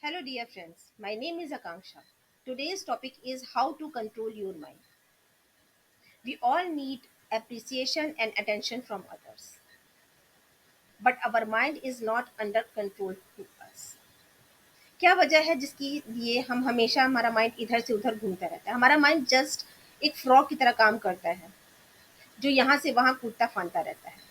Hello, dear friends. My name is Akanksha. Today's topic is how to control your mind. We all need appreciation and attention from others, but our mind is not under control to us. क्या वजह है जिसकी लिए हम हमेशा हमारा mind इधर से उधर घूमता रहता है? हमारा माइंड जस्ट एक फ्रॉग की तरह काम करता है, जो यहाँ से वहाँ कूदता फांदता रहता है।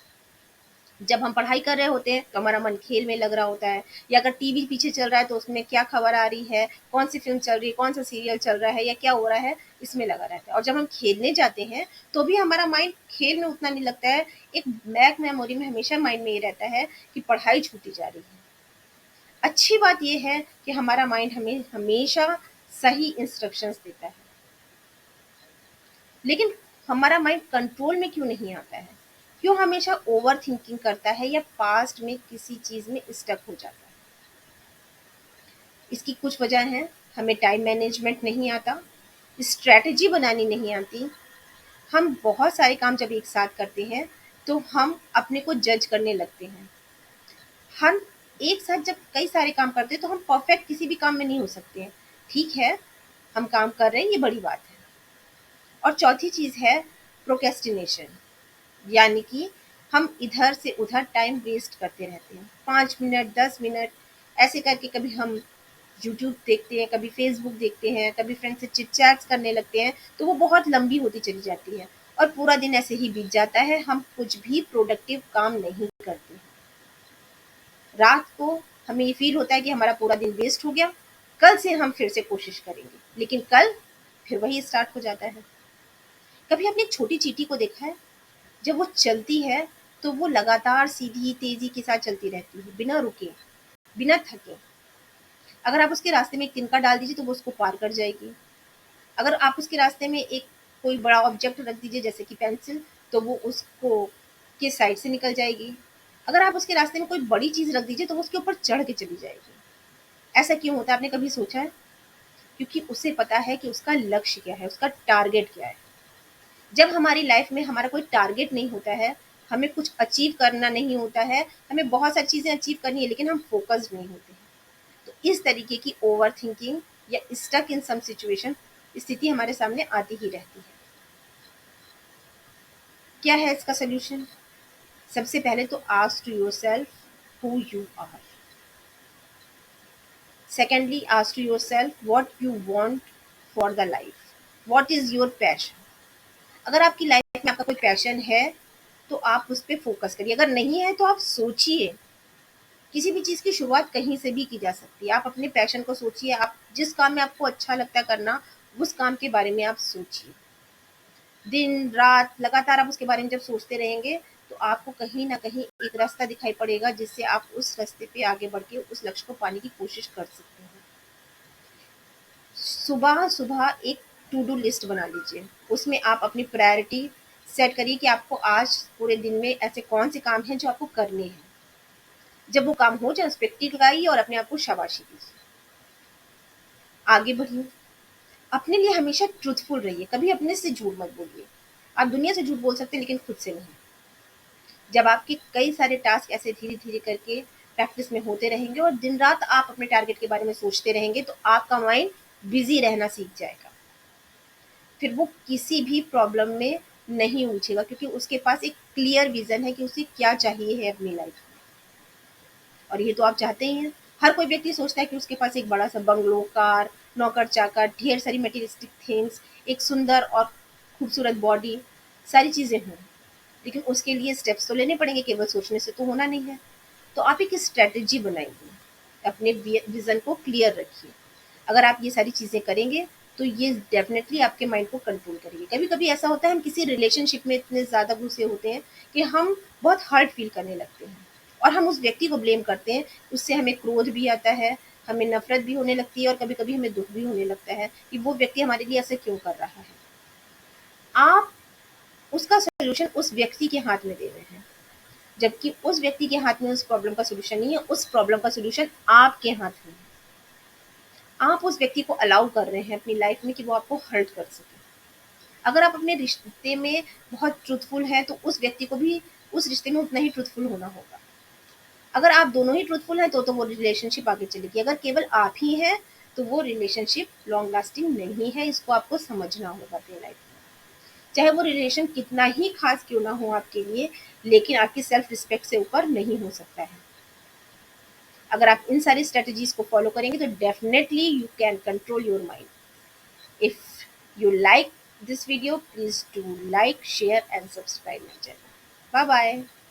जब हम पढ़ाई कर रहे होते हैं तो हमारा मन खेल में लग रहा होता है, या अगर टीवी पीछे चल रहा है तो उसमें क्या खबर आ रही है, कौन सी फिल्म चल रही है, कौन सा सीरियल चल रहा है या क्या हो रहा है, इसमें लगा रहता है। और जब हम खेलने जाते हैं तो भी हमारा माइंड खेल में उतना नहीं लगता है। एक बैक मेमोरी में हमेशा माइंड में ये रहता है कि पढ़ाई छूटी जा रही है। अच्छी बात यह है कि हमारा माइंड हमें हमेशा सही इंस्ट्रक्शंस देता है, लेकिन हमारा माइंड कंट्रोल में क्यों नहीं आता है? क्यों हमेशा ओवर थिंकिंग करता है या पास्ट में किसी चीज में स्टक हो जाता है? इसकी कुछ वजह है। हमें टाइम मैनेजमेंट नहीं आता, स्ट्रैटेजी बनानी नहीं आती। हम बहुत सारे काम जब एक साथ करते हैं तो हम अपने को जज करने लगते हैं। हम एक साथ जब कई सारे काम करते हैं तो हम परफेक्ट किसी भी काम में नहीं हो सकते हैं। ठीक है, हम काम कर रहे हैं, ये बड़ी बात है। और चौथी चीज है प्रोकेस्टिनेशन, यानी कि हम इधर से उधर टाइम वेस्ट करते रहते हैं। 5 मिनट, 10 मिनट ऐसे करके कभी हम यूट्यूब देखते हैं, कभी फेसबुक देखते हैं, कभी फ्रेंड से चिट चैट्स करने लगते हैं, तो वो बहुत लंबी होती चली जाती है और पूरा दिन ऐसे ही बीत जाता है। हम कुछ भी प्रोडक्टिव काम नहीं करते हैं। रात को हमें ये फील होता है कि हमारा पूरा दिन वेस्ट हो गया, कल से हम फिर से कोशिश करेंगे, लेकिन कल फिर वही स्टार्ट हो जाता है। कभी आपने एक छोटी चींटी को देखा है? जब वो चलती है तो वो लगातार सीधी तेजी के साथ चलती रहती है, बिना रुके, बिना थके। अगर आप उसके रास्ते में एक तिनका डाल दीजिए तो वो उसको पार कर जाएगी। अगर आप उसके रास्ते में एक कोई बड़ा ऑब्जेक्ट रख दीजिए जैसे कि पेंसिल, तो वो उसको के साइड से निकल जाएगी। अगर आप उसके रास्ते में कोई बड़ी चीज रख दीजिए तो वो उसके ऊपर चढ़ के चली जाएगी। ऐसा क्यों होता है, आपने कभी सोचा है? क्योंकि उसे पता है कि उसका लक्ष्य क्या है, उसका टारगेट क्या है। जब हमारी लाइफ में हमारा कोई टारगेट नहीं होता है, हमें कुछ अचीव करना नहीं होता है, हमें बहुत सारी चीजें अचीव करनी है लेकिन हम फोकस्ड नहीं होते हैं, तो इस तरीके की ओवर थिंकिंग या स्टक इन सम सिचुएशन स्थिति हमारे सामने आती ही रहती है। क्या है इसका सोल्यूशन? सबसे पहले तो ask to yourself who you are. Secondly, ask to yourself what you want for the life. What is your passion? अगर आपकी लाइफ में आपका कोई पैशन है तो आप उस पे फोकस करिए। अगर नहीं है तो आप सोचिए। किसी भी चीज़ की शुरुआत कहीं से भी की जा सकती है। आप अपने पैशन को सोचिए, आप जिस काम में आपको अच्छा लगता है करना, उस काम के बारे में आप सोचिए। दिन रात लगातार आप उसके बारे में जब सोचते रहेंगे तो आपको कहीं न कहीं एक रास्ता दिखाई पड़ेगा जिससे आप उस रास्ते पे आगे बढ़ के उस लक्ष्य को पाने की कोशिश कर सकते हैं। सुबह-सुबह एक टू डू लिस्ट बना लीजिए। उसमें आप अपनी प्रायोरिटी सेट करिए कि आपको आज पूरे दिन में ऐसे कौन से काम हैं जो आपको करने हैं। जब वो काम हो जाए उस पे टिक लगाइए और अपने आप को शाबाशी दीजिए। आगे बढ़िए। अपने लिए हमेशा ट्रूथफुल रहिए, कभी अपने से झूठ मत बोलिए। आप दुनिया से झूठ बोल सकते हैं लेकिन खुद से नहीं। जब आपके कई सारे टास्क ऐसे धीरे-धीरे करके प्रैक्टिस में होते रहेंगे और दिन-रात आप अपने टारगेट के बारे में सोचते रहेंगे तो आपका माइंड बिज़ी रहना सीख जाएगा। फिर वो किसी भी प्रॉब्लम में नहीं उलझेगा क्योंकि उसके पास एक क्लियर विज़न है कि उसे क्या चाहिए है अपनी लाइफ में। और ये तो आप चाहते ही हैं। हर कोई व्यक्ति सोचता है कि उसके पास एक बड़ा-सा बंगलो, कार, नौकर-चाकर, ढेर सारी मटेरियलिस्टिक थिंग्स, एक सुंदर और खूबसूरत बॉडी, सारी चीज़ें हों। लेकिन उसके लिए स्टेप्स तो लेने पड़ेंगे, केवल सोचने से तो होना नहीं है। तो आप एक स्ट्रैटेजी बनाइए, अपने विज़न को क्लियर रखिए। अगर आप ये सारी चीज़ें करेंगे तो ये डेफ़िनेटली आपके माइंड को कंट्रोल करेगी। कभी-कभी ऐसा होता है हम किसी रिलेशनशिप में इतने ज़्यादा घुसे होते हैं कि हम बहुत हर्ट फ़ील करने लगते हैं और हम उस व्यक्ति को ब्लेम करते हैं। उससे हमें क्रोध भी आता है, हमें नफ़रत भी होने लगती है और कभी-कभी हमें दुःख भी होने लगता है कि वो व्यक्ति हमारे लिए ऐसा क्यों कर रहा है। आप उसका सॉल्यूशन उस व्यक्ति के हाथ में दे रहे हैं, जबकि उस व्यक्ति के हाथ में उस प्रॉब्लम का सॉल्यूशन नहीं है, उस प्रॉब्लम का सॉल्यूशन आपके हाथ में है। आप उस व्यक्ति को अलाउ कर रहे हैं अपनी लाइफ में कि वो आपको हर्ट कर सके। अगर आप अपने रिश्ते में बहुत ट्रूथफुल हैं तो उस व्यक्ति को भी उस रिश्ते में उतना ही ट्रूथफुल होना होगा। अगर आप दोनों ही ट्रूथफुल हैं तो वो रिलेशनशिप आगे चलेगी। अगर केवल आप ही हैं तो वो रिलेशनशिप लॉन्ग लास्टिंग नहीं है। इसको आपको समझना होगा अपनी लाइफ में। चाहे वो रिलेशन कितना ही खास क्यों ना हो आपके लिए, लेकिन आपकी सेल्फ रिस्पेक्ट से ऊपर नहीं हो सकता है। अगर आप इन सारी स्ट्रेटजीज को फॉलो करेंगे तो definitely you can control your mind. If you like this video, please do like, share and subscribe my channel. Bye bye.